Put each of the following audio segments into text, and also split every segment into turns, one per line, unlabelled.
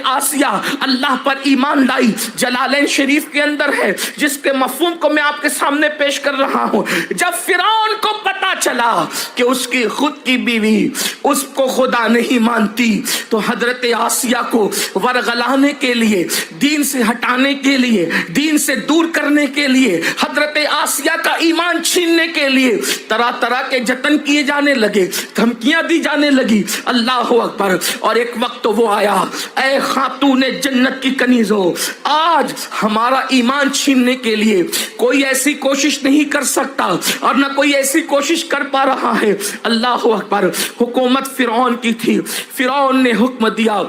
आसिया अल्लाह पर ईमान लाई। जलालैन शरीफ के अंदर है, जिसके मफहूम को मैं आपके सामने पेश कर रहा हूं। जब फिरौन को पता चला कि उसकी खुद की बीवी उसको खुदा नहीं मानती, तो हजरत आसिया को वरगलाने के लिए, दीन से हटाने के लिए, दीन से दूर करने के लिए, हजरत आसिया का ईमान छीनने के लिए तरह तरह के जतन किए जाने लगे, धमकियां दी जाने लगी। अल्लाह अकबर। और एक वक्त तो वो आया, ऐ खातूने जन्नत की कनीज़ो, आज हमारा ईमान छीनने के लिए कोई ऐसी कोशिश नहीं कर सकता और ना कोई ऐसी कोशिश कर पा रहा है। अल्लाह अकबर। हुकूमत फिरौन की थी, फिरौन ने हुक्म दिया।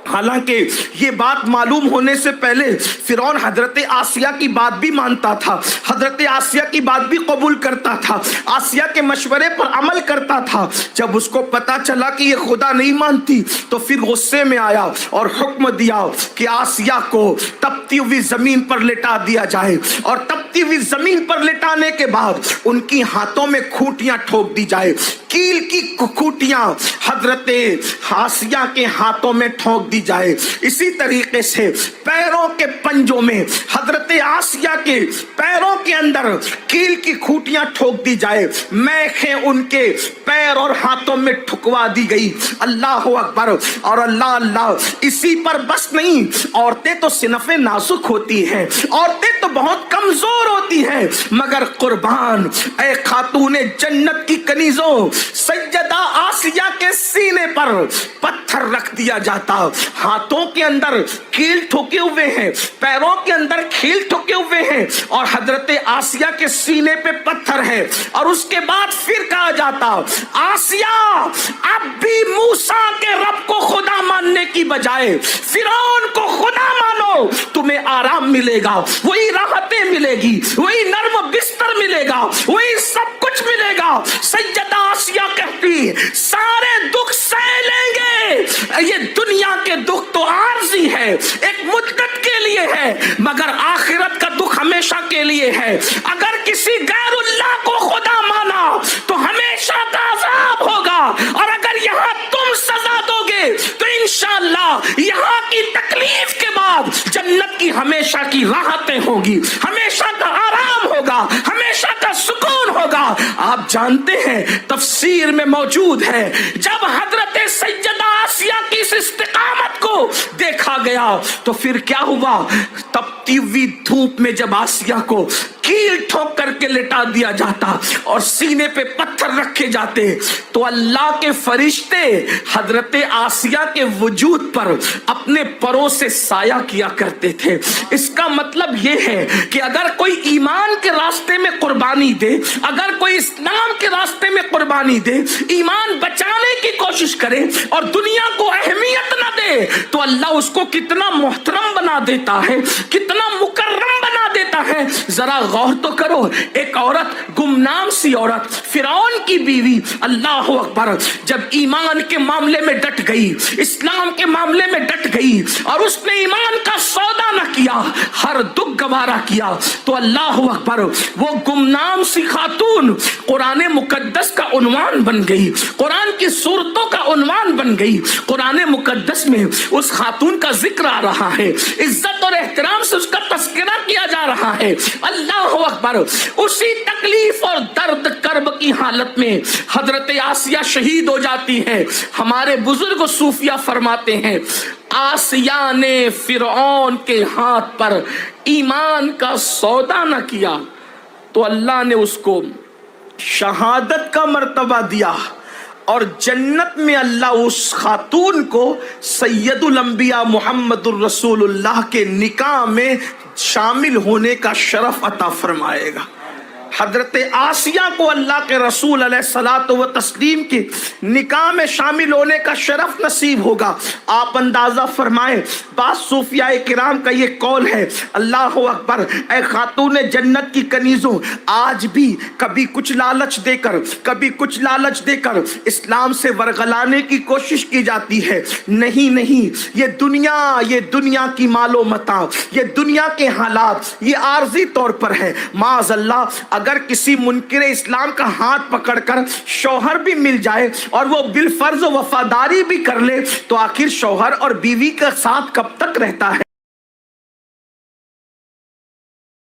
हालांकि ये बात मालूम होने से पहले फिरौन हजरत आसिया की बात भी मानता था, हजरत आसिया की बात भी कबूल करता था, आसिया के मशवरे पर अमल करता था। जब उसको पता चला कि ये खुदा नहीं मानती, तो फिर गुस्से में आया और हुक्म दिया कि आसिया को तपती हुई जमीन पर लिटा दिया जाए। और तपती हुई जमीन पर लिटाने के बाद उनकी हाथों में खूंटियां ठोक दी जाए। कील की खूंटियां हजरत आसिया के हाथों में ठोक दी जाए। इसी तरीके से पैरों के पंजों में हजरत आसिया के पैरों के अंदर कील की खूंटियां ठोक दी जाए। मैखें उनके पैर और हाथों में ठुकवा दी गई। अल्लाह अकबर। और अल्लाह अल्लाह। इसी पर बस नहीं, औरतें तो सिनफे नाजुक होती हैं, औरतें तो बहुत कमजोर होती हैं, मगर कुर्बान ऐ खातूने जन्नत की कनीजों, सैयदा आसिया के सीने पर पत्थर रख दिया जाता। हाथों के अंदर कील ठोके हुए हैं, पैरों के अंदर कील ठोके हुए हैं, और हजरत आसिया के सीने पे पत्थर है। और उसके बाद फिर कहा जाता, आसिया अब भी मूसा के रब को खुदा मानने की बजाय फिरौन को खुदा मानो, तुम्हें आराम मिलेगा, वही राहतें मिलेगी, वही नर्म बिस्तर मिलेगा, वही सब कुछ मिलेगा। सैयदा आसिया कहती, सारे दुख सह लेंगे, ये दुनिया के दुख तो आरजी है, एक मुद्दत के लिए है, मगर आखिरत का दुख हमेशा के लिए है। अगर किसी गैरुल्लाह को खुदा माना तो हमेशा का अज़ाब होगा, और अगर यहाँ तुम सजा दोगे तो इंशाअल्लाह यहाँ की तकलीफ के बाद जन्नत की हमेशा की राहतें होगी, हमेशा का आराम होगा, हमेशा का सुकून होगा। आप जानते हैं तफसीर में मौजूद है, जब हजरत सैयदा आसिया की इस इस्तिकामत को देखा गया तो फिर क्या हुआ, तपती हुई धूप में जब आसिया को कील ठोक करके लिटा दिया जाता और सीने पे पत्थर रखे जाते, तो अल्लाह के फरिश्ते हजरत आसिया के वजूद पर अपने परों से साया किया करते थे। इसका मतलब यह है कि अगर कोई ईमान के रास्ते में कुर्बानी दे, अगर कोई इस्लाम के रास्ते में कुर्बानी दे, ईमान बचाने की कोशिश करे और दुनिया को अहमियत न दे, तो अल्लाह उसको कितना मोहतरम बना देता है, कितना मुकर्रम बना देता है। जरा गौर तो करो, एक औरत, गुमनाम सी औरत, फिरौन की बीवी, अल्लाह अकबर, जब ईमान के मामले में डट गई, इस्लाम के मामले में डट गई और उसने ईमान का सौदा न किया, हर दुख गवारा किया, तो अल्लाह अकबर, वो गुमनाम सी खातून कुरान मुकद्दस का उन्वान बन गई, कुरान की सूरतों का उन्वान बन गई। कुरान मुकद्दस में उस खातून का जिक्र आ रहा है, इज्जत और एहतराम से उसका तस्करा किया जा रहा है। अल्लाह अकबर। उसी तकलीफ और दर्द कर्ब की हालत में हजरत आसिया शहीद हो जाती है। हमारे बुजुर्ग सूफिया फरमाते हैं, आसिया ने फिरौन के हाथ पर ईमान का सौदा न किया तो अल्लाह ने उसको शहादत का मर्तबा दिया, और जन्नत में अल्लाह उस खातून को सैयदुल अंबिया मुहम्मदुर रसूलुल्लाह के निकाह में शामिल होने का शरफ अता फरमाएगा। हजरत आसिया को अल्लाह के रसूल अलैहिस्सलातु व तस्लीम के निकाह में शामिल होने का शरफ नसीब होगा। आप अंदाजा फरमाएं, बात सूफियाए किराम का ये कौल है, अल्लाह अकबर, ऐ खातून जन्नत की कनीजों, आज भी कभी कुछ लालच देकर, कभी कुछ लालच देकर इस्लाम से वरगलाने की कोशिश की जाती है। नहीं नहीं, ये दुनिया की मालो मता, ये दुनिया के हालात, ये आर्जी तौर पर है। माज़अल्लाह, اگر کسی منکر اسلام کا ہاتھ پکڑ کر شوہر بھی مل جائے اور وہ بالفرض وفاداری بھی کر لے تو آخر شوہر اور بیوی کا ساتھ کب تک رہتا ہے؟